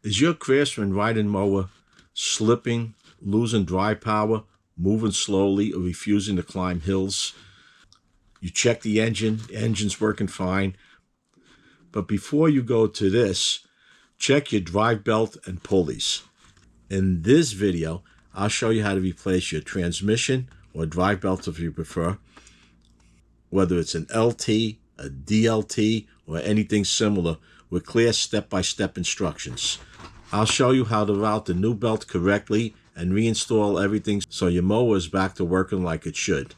Is your Craftsman riding mower slipping, losing drive power, moving slowly, or refusing to climb hills? You check the engine's working fine. But before you go to this, check your drive belt and pulleys. In this video, I'll show you how to replace your transmission or drive belt if you prefer, whether it's an LT, a DLT, or anything similar, with clear step-by-step instructions. I'll show you how to route the new belt correctly and reinstall everything so your mower is back to working like it should.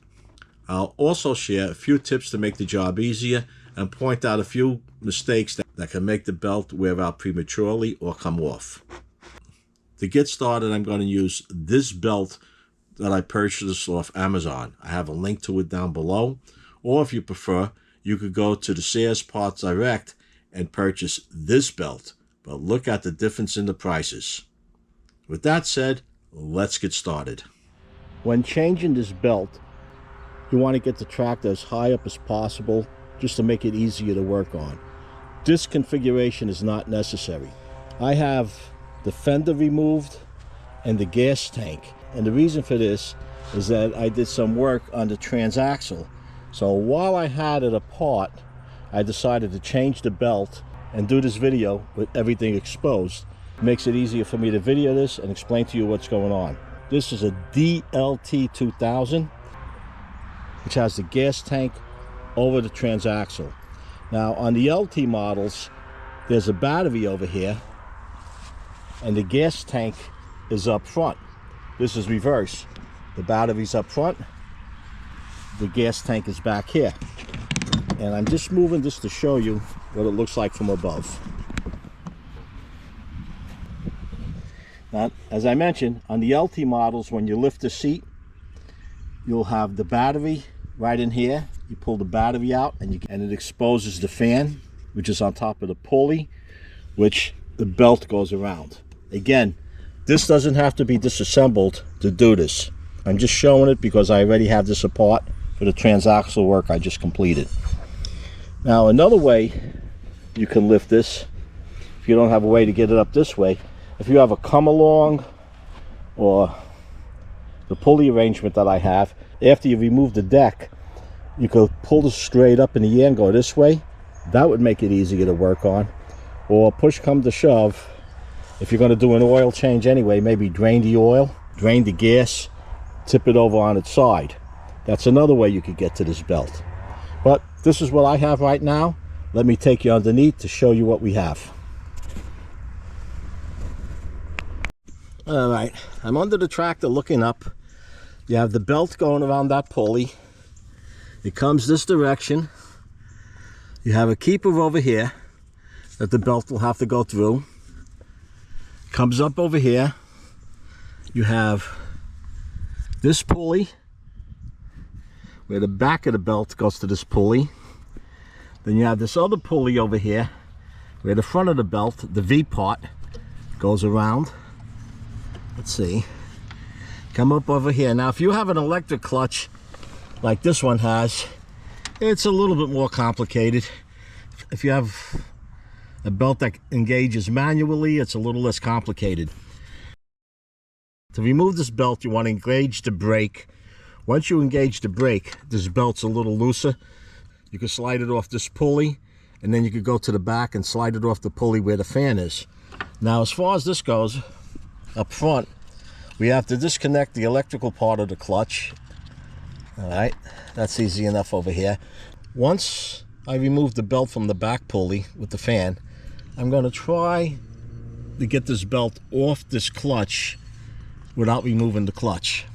I'll also share a few tips to make the job easier and point out a few mistakes that can make the belt wear out prematurely or come off. To get started, I'm going to use this belt that I purchased off Amazon. I have a link to it down below. Or if you prefer, you could go to the Sears Parts Direct and purchase this belt. But look at the difference in the prices. With that said, let's get started. When changing this belt, you want to get the tractor as high up as possible just to make it easier to work on. This configuration is not necessary. I have the fender removed and the gas tank. And the reason for this is that I did some work on the Transaxle. So while I had it apart, I decided to change the belt and do this video with everything exposed. It makes it easier for me to video this and explain to you what's going on. This is a DLT 2000, which has the gas tank over the Transaxle. Now on the LT models, there's a battery over here and the gas tank is up front. This is reverse. The battery's up front, the gas tank is back here. And I'm just moving this to show you what it looks like from above. Now, as I mentioned, on the LT models, when you lift the seat, you'll have the battery right in here. You pull the battery out and it exposes the fan, which is on top of the pulley, which the belt goes around. Again, this doesn't have to be disassembled to do this. I'm just showing it because I already have this apart for the Transaxle work I just completed. Now another way you can lift this, if you don't have a way to get it up this way, if you have a come along or the pulley arrangement that I have, after you remove the deck, you could pull this straight up in the air and go this way. That would make it easier to work on. Or push come to shove, if you're going to do an oil change anyway, maybe drain the oil, drain the gas, tip it over on its side. That's another way you could get to this belt. But this is what I have right now. Let me take you underneath to show you what we have. All right, I'm under the tractor looking up. You have the belt going around that pulley. It comes this direction. You have a keeper over here that the belt will have to go through. Comes up over here. You have this pulley where the back of the belt goes to this pulley. Then you have this other pulley over here where the front of the belt, the V part, goes around. Let's see. Come up over here. Now if you have an electric clutch like this one has, it's a little bit more complicated. If you have a belt that engages manually, it's a little less complicated. To remove this belt, you want to engage the brake. Once you engage the brake, this belt's a little looser. You can slide it off this pulley, and then you could go to the back and slide it off the pulley where the fan is. Now, as far as this goes, up front, we have to disconnect the electrical part of the clutch. All right, that's easy enough over here. Once I remove the belt from the back pulley with the fan, I'm going to try to get this belt off this clutch without removing the clutch.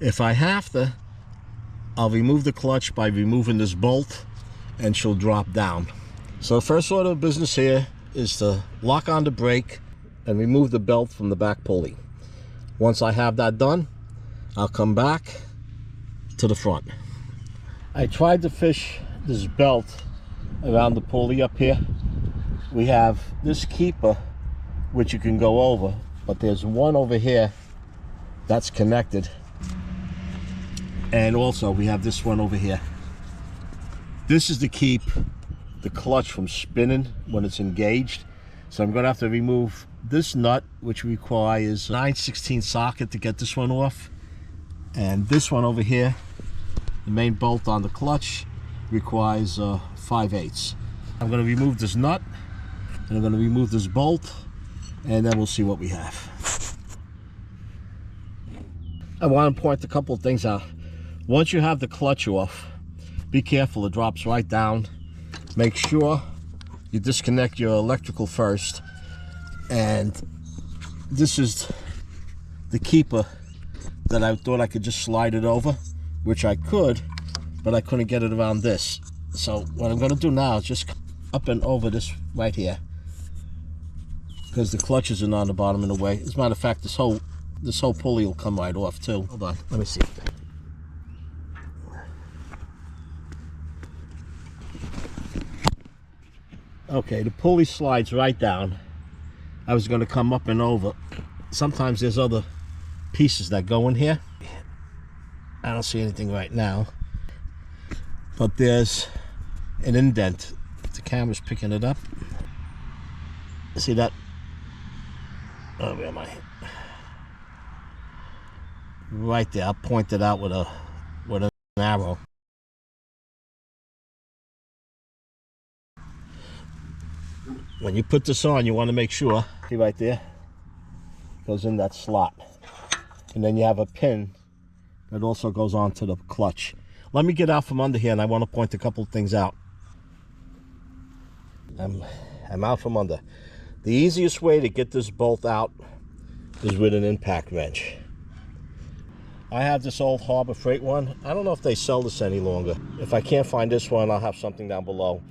If I have to, I'll remove the clutch by removing this bolt and she'll drop down. So first order of business here is to lock on the brake and remove the belt from the back pulley. Once I have that done, I'll come back to the front. I tried to fish this belt around the pulley up here. We have this keeper which you can go over, but there's one over here that's connected, and also we have this one over here. This is to keep the clutch from spinning when it's engaged. So I'm going to have to remove this nut, which requires a 9/16 socket to get this one off. And this one over here, the main bolt on the clutch, requires 5/8. I'm going to remove this nut, and I'm going to remove this bolt, and then we'll see what we have. I want to point a couple of things out. Once you have the clutch off, be careful, it drops right down. Make sure you disconnect your electrical first, and this is the keeper that I thought I could just slide it over, which I could, but I couldn't get it around this. So what I'm going to do now is just up and over this right here, because the clutch isn't on the bottom in the way. As a matter of fact, this whole pulley will come right off too. Hold on, let me see. Okay, the pulley slides right down. I was going to come up and over. Sometimes there's other pieces that go in here. I don't see anything right now, but there's an indent. The camera's picking it up. See that? Oh, where am I? Right there. I'll point it out with an arrow. When you put this on, you want to make sure, see right there, goes in that slot. And then you have a pin that also goes onto the clutch. Let me get out from under here, and I want to point a couple of things out. I'm out from under. The easiest way to get this bolt out is with an impact wrench. I have this old Harbor Freight one. I don't know if they sell this any longer. If I can't find this one, I'll have something down below.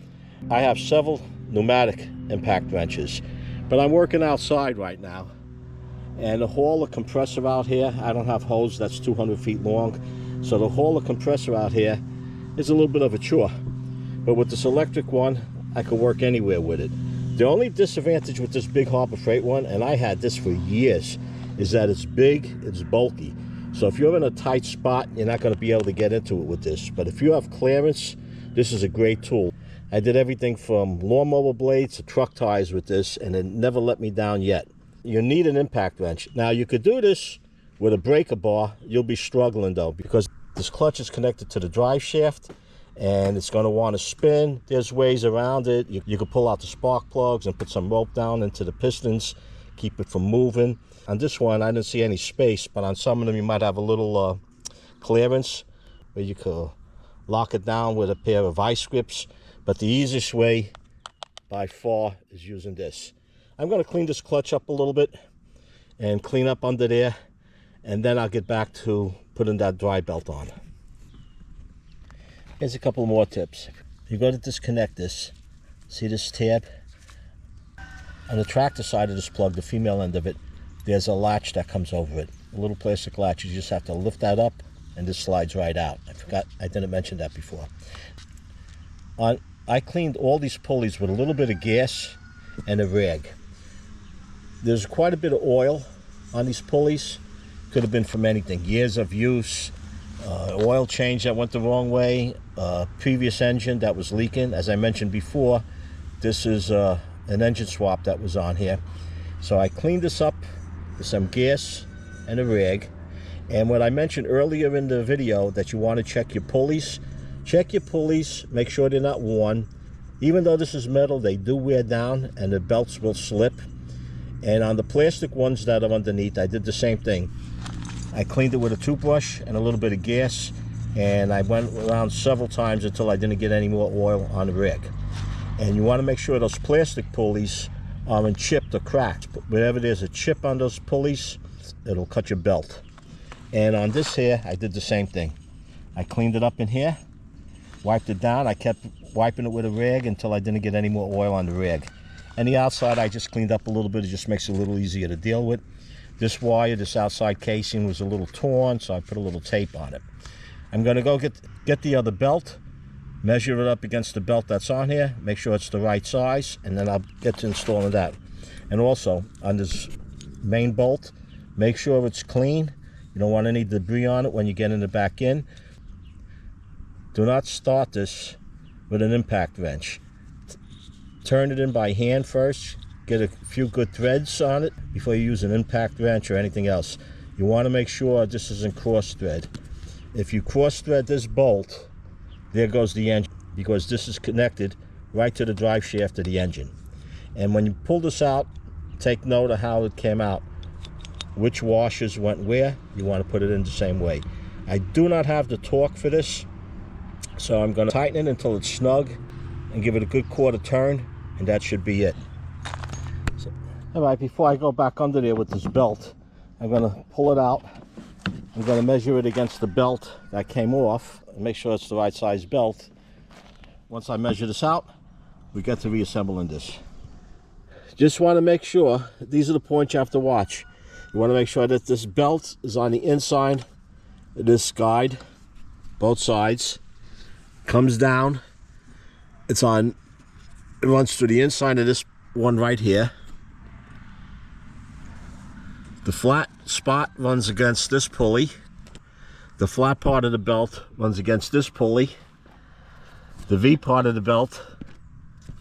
I have several pneumatic impact wrenches, but I'm working outside right now, and to haul a compressor out here, I don't have hose that's 200 feet long, so to haul a compressor out here is a little bit of a chore. But with this electric one, I could work anywhere with it. The only disadvantage with this big Harbor Freight one, and I had this for years, is that it's big, it's bulky. So if you're in a tight spot, you're not going to be able to get into it with this. But if you have clearance, this is a great tool. I did everything from lawnmower blades to truck tires with this, and it never let me down yet. You need an impact wrench. Now, you could do this with a breaker bar. You'll be struggling, though, because this clutch is connected to the drive shaft, and it's going to want to spin. There's ways around it. You could pull out the spark plugs and put some rope down into the pistons, keep it from moving. On this one, I didn't see any space, but on some of them, you might have a little clearance where you could lock it down with a pair of vice grips. But the easiest way, by far, is using this. I'm going to clean this clutch up a little bit and clean up under there, and then I'll get back to putting that dry belt on. Here's a couple more tips. You're going to disconnect this. See this tab? On the tractor side of this plug, the female end of it, there's a latch that comes over it. A little plastic latch. You just have to lift that up, and this slides right out. I forgot, I didn't mention that before. I cleaned all these pulleys with a little bit of gas and a rag. There's quite a bit of oil on these pulleys. Could have been from anything. Years of use, oil change that went the wrong way, previous engine that was leaking. As I mentioned before, this is an engine swap that was on here. So I cleaned this up with some gas and a rag. And what I mentioned earlier in the video, that you want to check your pulleys. Check your pulleys, make sure they're not worn. Even though this is metal, they do wear down and the belts will slip. And on the plastic ones that are underneath, I did the same thing. I cleaned it with a toothbrush and a little bit of gas, and I went around several times until I didn't get any more oil on the rig. And you want to make sure those plastic pulleys aren't chipped or cracked. Whenever there's a chip on those pulleys, it'll cut your belt. And on this here, I did the same thing. I cleaned it up in here, wiped it down. I kept wiping it with a rag until I didn't get any more oil on the rag. And the outside, I just cleaned up a little bit. It just makes it a little easier to deal with. This wire, this outside casing was a little torn, so I put a little tape on it. I'm going to go get the other belt, measure it up against the belt that's on here, make sure it's the right size, and then I'll get to installing that. And also, on this main bolt, make sure it's clean. You don't want any debris on it when you get it back in. Do not start this with an impact wrench. Turn it in by hand first, get a few good threads on it before you use an impact wrench or anything else. You want to make sure this isn't cross thread. If you cross thread this bolt, there goes the engine, because this is connected right to the drive shaft of the engine. And when you pull this out, take note of how it came out, which washers went where. You want to put it in the same way. I do not have the torque for this, so I'm going to tighten it until it's snug and give it a good quarter turn, and that should be it. So, all right, before I go back under there with this belt, I'm going to pull it out. I'm going to measure it against the belt that came off and make sure it's the right size belt. Once I measure this out, we get to reassembling this. Just want to make sure, these are the points you have to watch. You want to make sure that this belt is on the inside of this guide, both sides. Comes down, it runs through the inside of this one right here. The flat spot runs against this pulley. The flat part of the belt runs against this pulley. The V part of the belt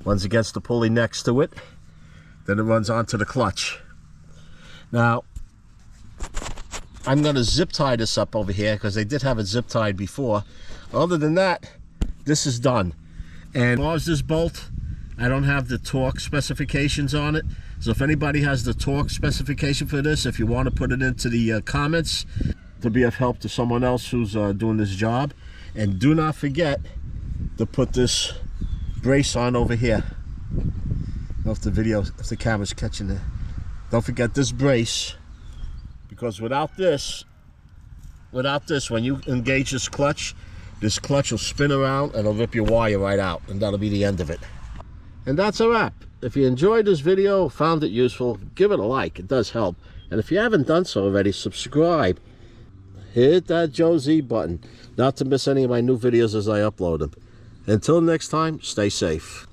runs against the pulley next to it. Then it runs onto the clutch. Now, I'm going to zip tie this up over here because they did have it zip tied before. Other than that, this is done. And as far as this bolt, I don't have the torque specifications on it. So if anybody has the torque specification for this, if you want to put it into the comments to be of help to someone else who's doing this job. And do not forget to put this brace on over here. I don't know if the camera's catching it. Don't forget this brace, because without this, when you engage this clutch will spin around and it'll rip your wire right out, and that'll be the end of it. And that's a wrap. If you enjoyed this video, found it useful, give it a like. It does help. And if you haven't done so already, subscribe. Hit that Joe Z button, not to miss any of my new videos as I upload them. Until next time, stay safe.